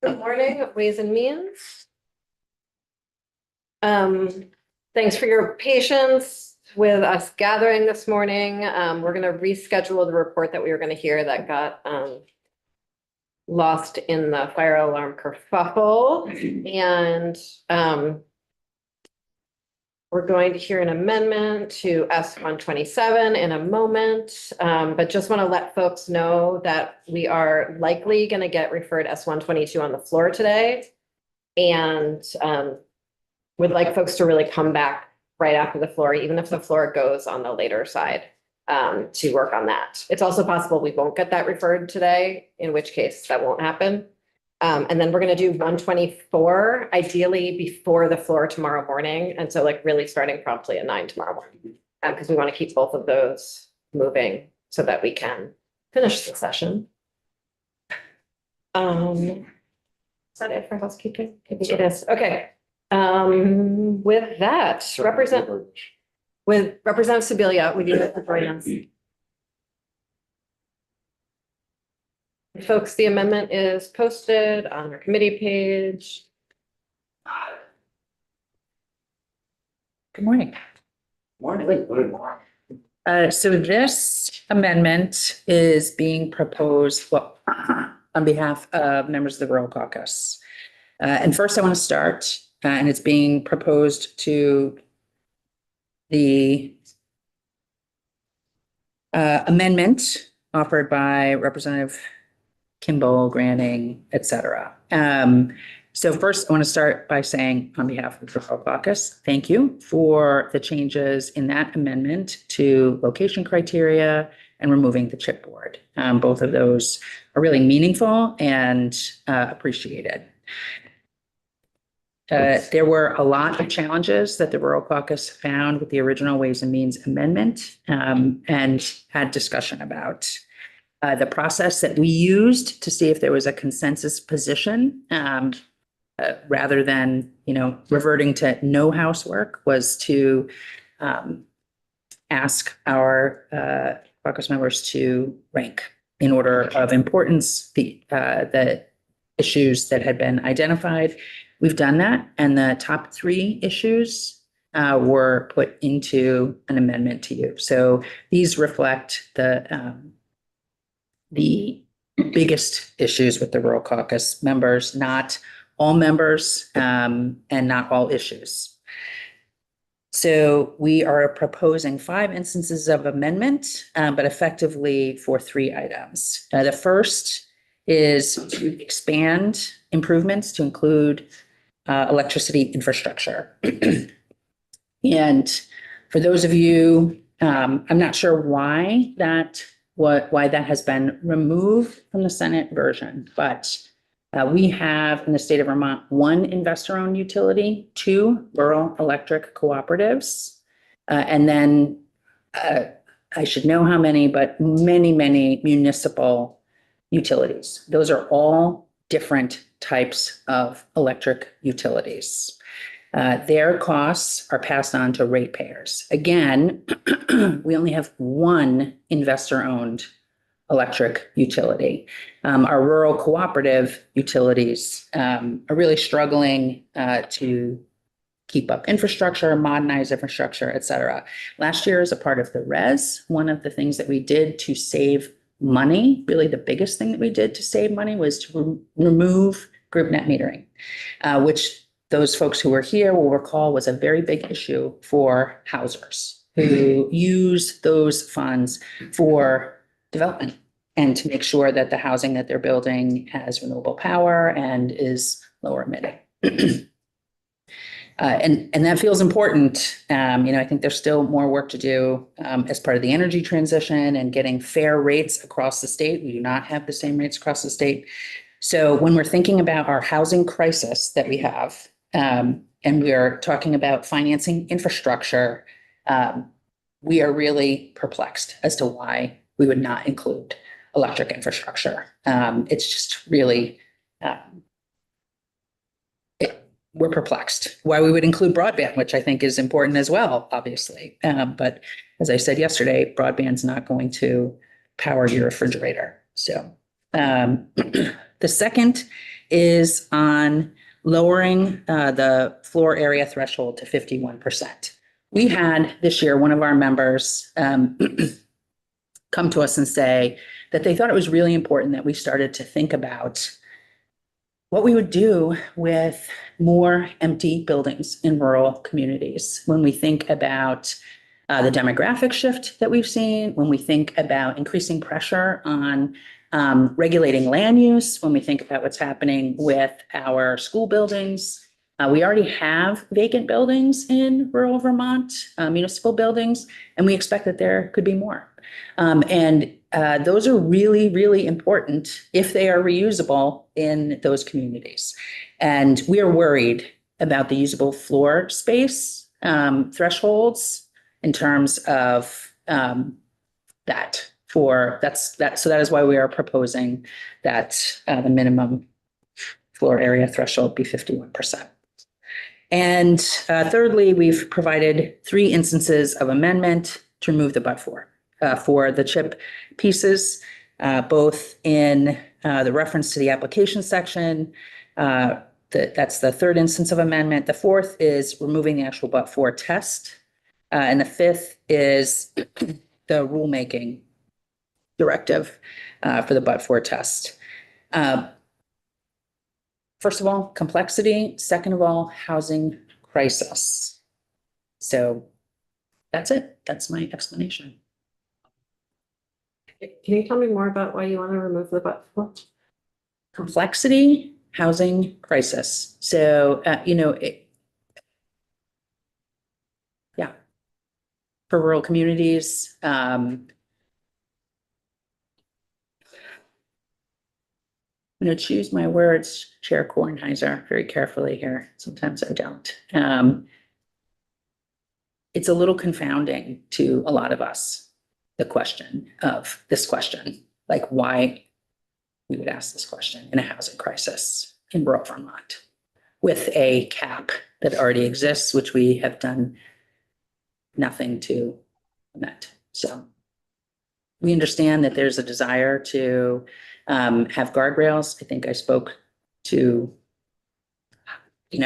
Good morning, Ways and Means. Thanks for your patience with us gathering this morning. We're going to reschedule the report that we were going to hear that got lost in the fire alarm kerfuffle. And we're going to hear an amendment to S-127 in a moment, but just want to let folks know that we are likely going to get referred S-122 on the floor today. And would like folks to really come back right after the floor, even if the floor goes on the later side, to work on that. It's also possible we won't get that referred today, in which case that won't happen. And then we're going to do 124, ideally before the floor tomorrow morning. And so like really starting promptly at 9 tomorrow morning, because we want to keep both of those moving so that we can finish the session. Is that it for housekeeping? I think it is. Okay. With that, Representative Sibilia, we do have to join us. Folks, the amendment is posted on our committee page. Good morning. So this amendment is being proposed on behalf of members of the Rural Caucus. And first I want to start, and it's being proposed to the amendment offered by Representative Kimball, Granning, et cetera. So first, I want to start by saying on behalf of the Rural Caucus, thank you for the changes in that amendment to location criteria and removing the chipboard. Both of those are really meaningful and appreciated. There were a lot of challenges that the Rural Caucus found with the original Ways and Means amendment and had discussion about. The process that we used to see if there was a consensus position, rather than, reverting to no housework, was to ask our caucus members to rank in order of importance the issues that had been identified. We've done that, and the top 3 issues were put into an amendment to you. So these reflect the biggest issues with the Rural Caucus members, not all members, and not all issues. So we are proposing 5 instances of amendment, but effectively for 3 items. The first is to expand improvements to include electricity infrastructure. And for those of you, I'm not sure why that has been removed from the Senate version, but we have in the state of Vermont 1 investor-owned utility, 2 rural electric cooperatives, and then I should know how many, but many, many municipal utilities. Those are all different types of electric utilities. Their costs are passed on to ratepayers. Again, we only have 1 investor-owned electric utility. Our rural cooperative utilities are really struggling to keep up infrastructure, modernize infrastructure, et cetera. Last year, as a part of the RES, one of the things that we did to save money, really the biggest thing that we did to save money, was to remove group net metering, which those folks who were here will recall was a very big issue for housers who use those funds for development and to make sure that the housing that they're building has renewable power and is lower emitting. And that feels important. I think there's still more work to do as part of the energy transition and getting fair rates across the state. We do not have the same rates across the state. So when we're thinking about our housing crisis that we have, and we are talking about financing infrastructure, we are really perplexed as to why we would not include electric infrastructure. It's just really, we're perplexed why we would include broadband, which I think is important as well, obviously. But as I said yesterday, broadband's not going to power your refrigerator. So the second is on lowering the floor area threshold to 51%. We had this year, one of our members come to us and say that they thought it was really important that we started to think about what we would do with more empty buildings in rural communities when we think about the demographic shift that we've seen, when we think about increasing pressure on regulating land use, when we think about what's happening with our school buildings. We already have vacant buildings in rural Vermont, municipal buildings, and we expect that there could be more. And those are really, really important if they are reusable in those communities. And we are worried about the usable floor space thresholds in terms of that. So that is why we are proposing that the minimum floor area threshold be 51%. And thirdly, we've provided 3 instances of amendment to remove the but-for the CHIP pieces, both in the reference to the application section. That's the 3rd instance of amendment. The 4th is removing the actual but-for test. And the 5th is the rulemaking directive for the but-for test. First of all, complexity. Second of all, housing crisis. So that's it. That's my explanation. Can you tell me more about why you want to remove the but-for? Complexity, housing crisis. So, yeah, for rural communities, I'm going to choose my words, Chair Kornheiser, very carefully here. Sometimes I don't. It's a little confounding to a lot of us, the question of this question, like why we would ask this question in a housing crisis in rural Vermont with a cap that already exists, which we have done nothing to amend. So we understand that there's a desire to have guardrails. I think I spoke to, I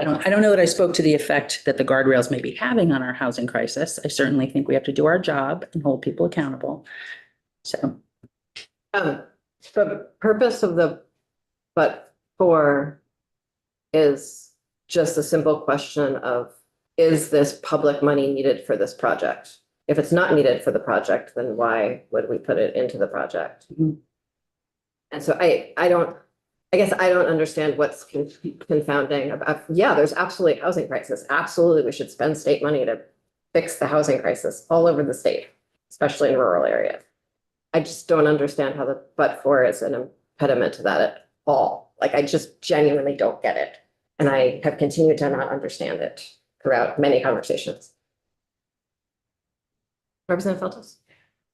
don't know that I spoke to the effect that the guardrails may be having on our housing crisis. I certainly think we have to do our job and hold people accountable. So. The purpose of the but-for is just a simple question of, is this public money needed for this project? If it's not needed for the project, then why would we put it into the project? Mm-hmm. And so I guess I don't understand what's confounding about, yeah, there's absolutely a housing crisis. Absolutely, we should spend state money to fix the housing crisis all over the state, especially in rural areas. I just don't understand how the but-for is an impediment to that at all. Like, I just genuinely don't get it. And I have continued to not understand it throughout many conversations. Representative Feltus?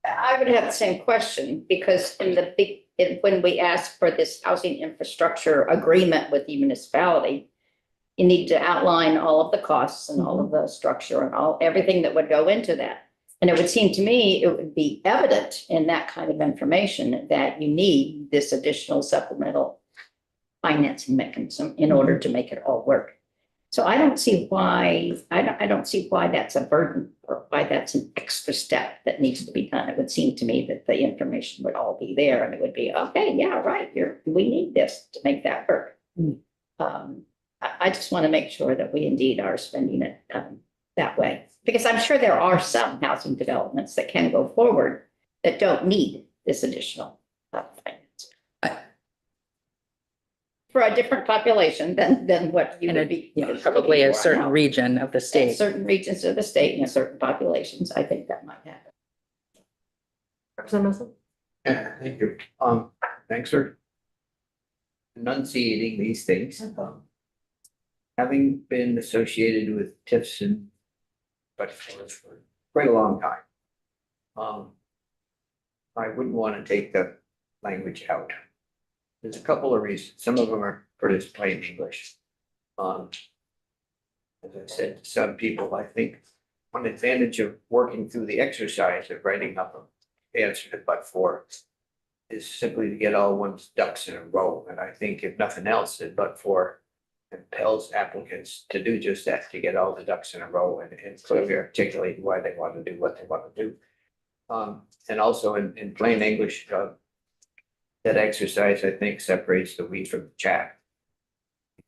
I would have the same question, because when we ask for this housing infrastructure agreement with the municipality, you need to outline all of the costs and all of the structure and everything that would go into that. And it would seem to me it would be evident in that kind of information that you need this additional supplemental financing mechanism in order to make it all work. So I don't see why, I don't see why that's a burden or why that's an extra step that needs to be done. It would seem to me that the information would all be there and it would be, okay, yeah, right, we need this to make that work. I just want to make sure that we indeed are spending it that way, because I'm sure there are some housing developments that can go forward that don't need this additional finance. For a different population than what you would be. Probably a certain region of the state. Certain regions of the state and certain populations, I think that might happen. Representative Russell? Yeah, thank you. Thanks for enunciating these things. Having been associated with TIFs and for quite a long time, I wouldn't want to take the language out. There's a couple of reasons. Some of them are pretty plain English. As I said to some people, I think one advantage of working through the exercise of writing up an answer to but-for is simply to get all one's ducks in a row. And I think if nothing else, it but for impels applicants to do just that, to get all the ducks in a row and clearly articulate why they want to do what they want to do. And also in plain English, that exercise, I think, separates the wheat from the chaff.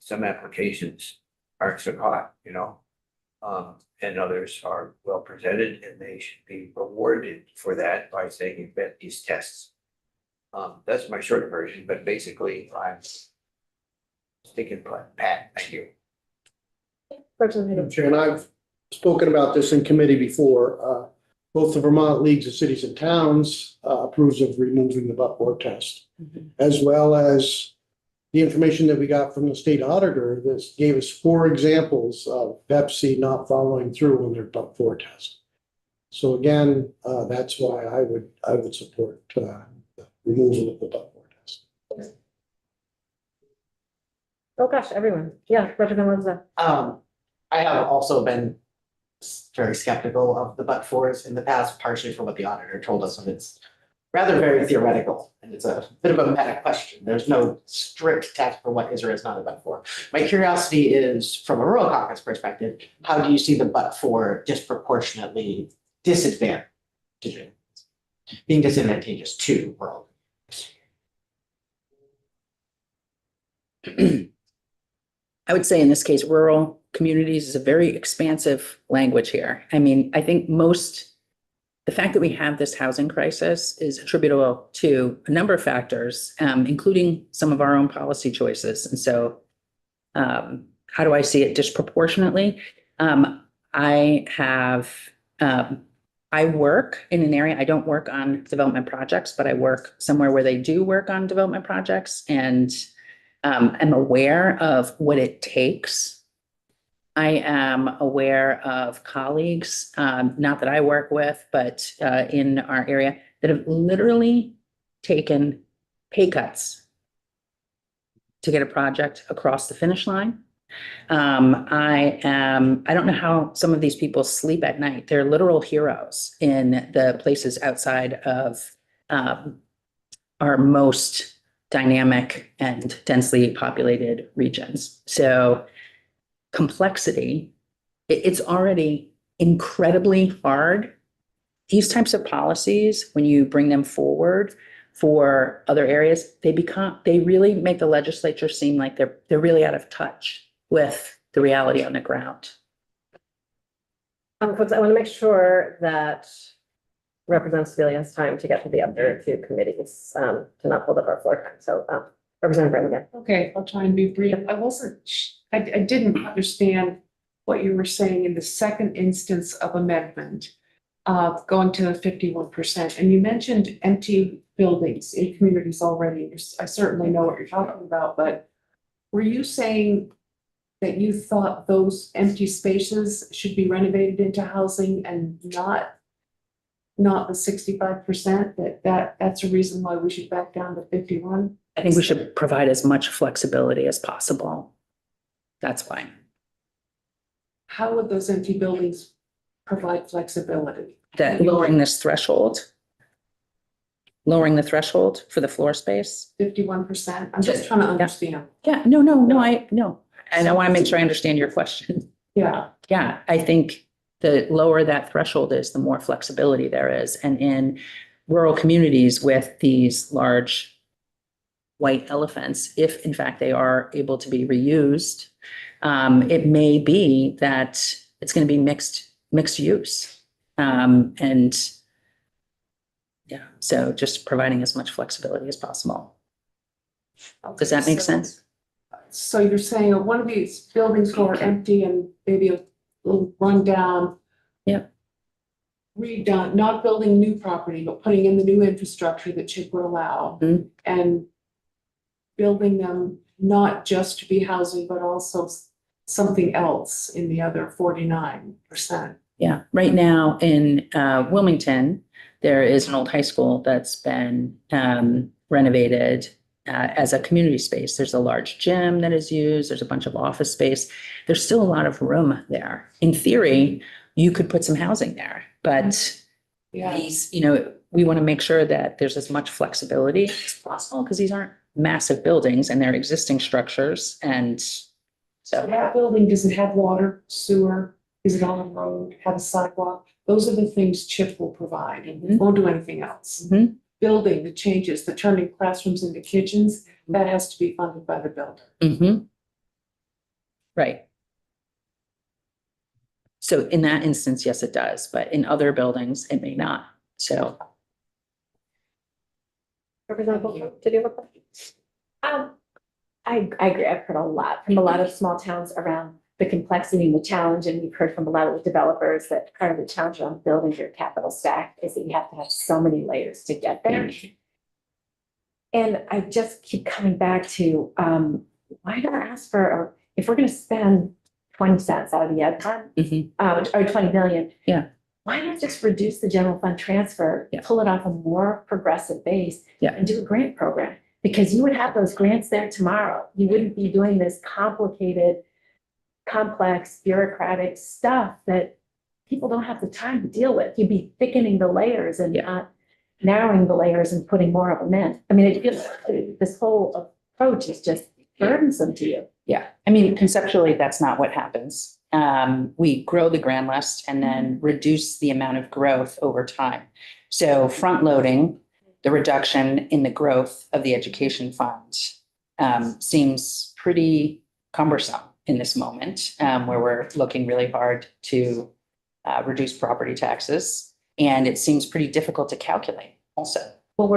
Some applications aren't so hot, you know, and others are well presented, and they should be rewarded for that by saying you've met these tests. That's my short version, but basically I'm sticking pat, thank you. Representative. Chair, and I've spoken about this in committee before. Both the Vermont Leagues of Cities and Towns approves of removing the but-for test, as well as the information that we got from the state auditor. This gave us 4 examples of Pepsi not following through on their but-for test. So again, that's why I would support the removal of the but-for test. Oh, gosh, everyone. Yeah, Representative Lozada. I have also been very skeptical of the but-fors in the past, partially for what the auditor told us, and it's rather very theoretical, and it's a bit of a meta question. There's no strict test for what is or is not a but-for. My curiosity is, from a rural caucus perspective, how do you see the but-for disproportionately being disadvantageous to rural? I would say in this case, rural communities is a very expansive language here. I mean, I think the fact that we have this housing crisis is attributable to a number of factors, including some of our own policy choices. And so how do I see it disproportionately? I work in an area, I don't work on development projects, but I work somewhere where they do work on development projects, and I'm aware of what it takes. I am aware of colleagues, not that I work with, but in our area, that have literally taken pay cuts to get a project across the finish line. I don't know how some of these people sleep at night. They're literal heroes in the places outside of our most dynamic and densely populated regions. So complexity, it's already incredibly hard. These types of policies, when you bring them forward for other areas, they really make the legislature seem like they're really out of touch with the reality on the ground. Folks, I want to make sure that Representative Sebelius has time to get to the other 2 committees, to not hold up our floor time. So, Representative Brannigan. Okay, I'll try and be brief. I didn't understand what you were saying in the second instance of amendment, going to the 51%. And you mentioned empty buildings in communities already. I certainly know what you're talking about, but were you saying that you thought those empty spaces should be renovated into housing and not the 65%? That's a reason why we should back down to 51? I think we should provide as much flexibility as possible. That's why. How would those empty buildings provide flexibility? That lowering the threshold for the floor space. 51%? I'm just trying to understand. Yeah, no, I want to make sure I understand your question. Yeah. Yeah, I think the lower that threshold is, the more flexibility there is. And in rural communities with these large white elephants, if in fact they are able to be reused, it may be that it's going to be mixed use. And yeah, so just providing as much flexibility as possible. Does that make sense? So you're saying one of these buildings go empty and maybe a little rundown. Yep. Redone, not building new property, but putting in the new infrastructure that CHIP would allow. Mhm. And building them not just to be housing, but also something else in the other 49%. Yeah, right now in Wilmington, there is an old high school that's been renovated as a community space. There's a large gym that is used. There's a bunch of office space. There's still a lot of room there. In theory, you could put some housing there, but Yeah. these, we want to make sure that there's as much flexibility as possible because these aren't massive buildings and they're existing structures. And So so, that building, does it have water, sewer? Is it on a road, have a sidewalk? Those are the things CHIP will provide. Mhm. Won't do anything else. Mhm. Building, the changes, the turning classrooms into kitchens, that has to be funded by the builder. mhm. Right. So in that instance, yes, it does, but in other buildings, it may not. So, Representative Holcomb, did you have a question? I agree. I've heard a lot from a lot of small towns around the complexity and the challenge, and we've heard from a lot of the developers that part of the challenge around building your capital stack is that you have to have so many layers to get there. And I just keep coming back to, why not ask for, if we're gonna spend 20 cents out of the ed fund, mhm. or 20 million. Yeah. Why not just reduce the general fund transfer, Yeah. pull it off a more progressive base? Yeah. And do a grant program, because you would have those grants there tomorrow. You wouldn't be doing this complicated, complex, bureaucratic stuff that people don't have the time to deal with. You'd be thickening the layers and Yeah. not narrowing the layers and putting more of them in. I mean, it feels, this whole approach is just burdensome to you. Yeah, I mean, conceptually, that's not what happens. We grow the grand list and then reduce the amount of growth over time. So front loading the reduction in the growth of the education fund seems pretty cumbersome in this moment, where we're looking really hard to reduce property taxes. And it seems pretty difficult to calculate also. Well,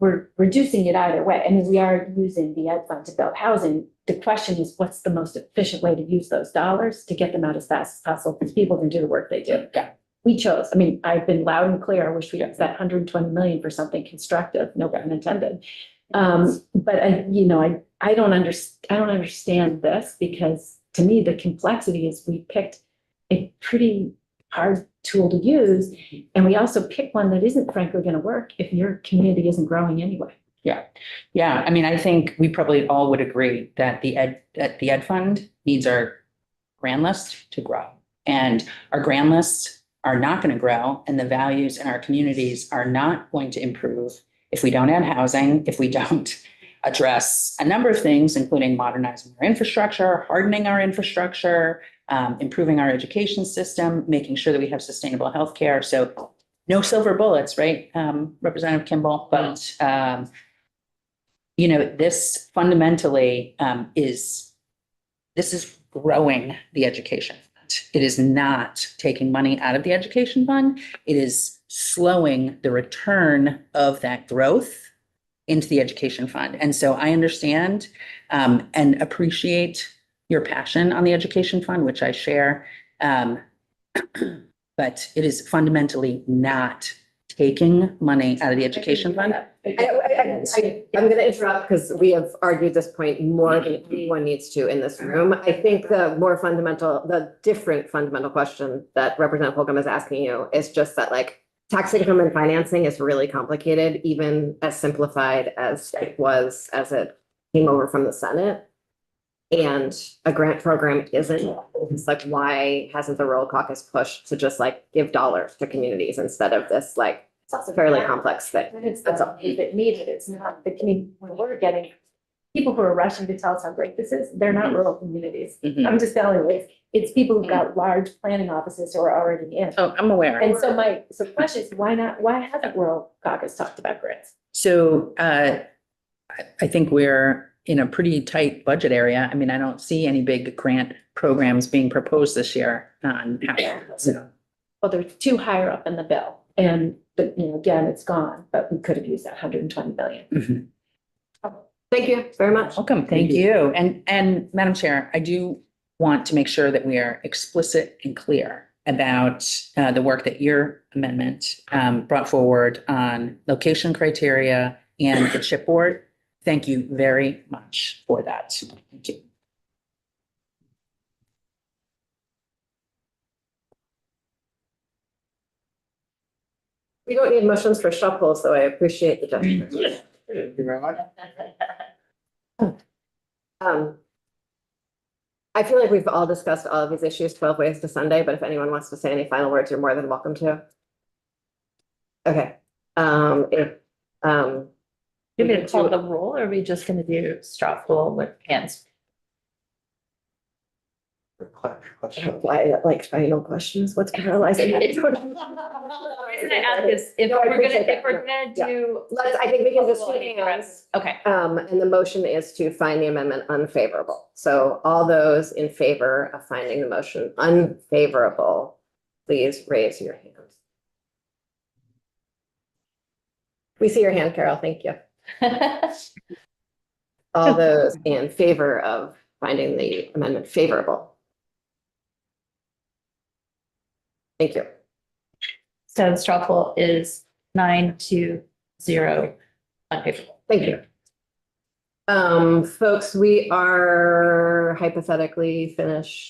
we're reducing it either way. I mean, we are using the ed fund to build housing. The question is, what's the most efficient way to use those dollars to get them out as fast as possible, because people can do the work they do. Yeah. We chose, I mean, I've been loud and clear. I wish we used that 120 million for something constructive, no pun intended. But I don't understand this, because to me, the complexity is we picked a pretty hard tool to use. And we also pick one that isn't frankly going to work if your community isn't growing anyway. Yeah, I mean, I think we probably all would agree that the ed fund needs our grand list to grow. And our grand lists are not going to grow, and the values in our communities are not going to improve if we don't add housing, if we don't address a number of things, including modernizing our infrastructure, hardening our infrastructure, improving our education system, making sure that we have sustainable healthcare. So no silver bullets, right, Representative Kimball? But this fundamentally is growing the education fund. It is not taking money out of the education fund. It is slowing the return of that growth into the education fund. And so I understand and appreciate your passion on the education fund, which I share. But it is fundamentally not taking money out of the education fund. I'm going to interrupt because we have argued this point more than anyone needs to in this room. I think the different fundamental question that Representative Holcomb is asking you is just that, like, tax income and financing is really complicated, even as simplified as it was as it came over from the Senate. And a grant program isn't. It's like, why hasn't the Rural Caucus pushed to just like give dollars to communities instead of this like It's also fairly complex thing? And it's That's all. if it needed, it's not the community, when we're getting people who are rushing to tell us how great this is, they're not rural communities. Mhm. I'm just telling you, it's people who've got large planning offices who are already in. Oh, I'm aware. And so the question is, why hasn't Rural Caucus talked about grants? So I think we're in a pretty tight budget area. I mean, I don't see any big grant programs being proposed this year on housing. So, Well, they're too higher up in the bill, and, again, it's gone, but we could have used that 120 million. mhm. Thank you very much. Welcome, thank you. And Madam Chair, I do want to make sure that we are explicit and clear about the work that your amendment brought forward on location criteria and the chip board. Thank you very much for that. Thank you. We don't need motions for shuffles, so I appreciate the gesture. Thank you very much. I feel like we've all discussed all of these issues 12 ways to Sunday, but if anyone wants to say any final words, you're more than welcome to. Okay. If, You gonna call the roll, or are we just gonna do straw poll with hands? why, like, final questions, what's paralyzing? The reason I ask is if No, I we're gonna, appreciate that. if we're gonna Yeah. do. Let's, I think we can just do Well, hands. Okay, And the motion is to find the amendment unfavorable. So all those in favor of finding the motion unfavorable, please raise your hand. We see your hand, Carol. Thank you. All those in favor of finding the amendment favorable. Thank you. so the straw poll is 9-0 unfavorable. Thank you. Folks, we are hypothetically finished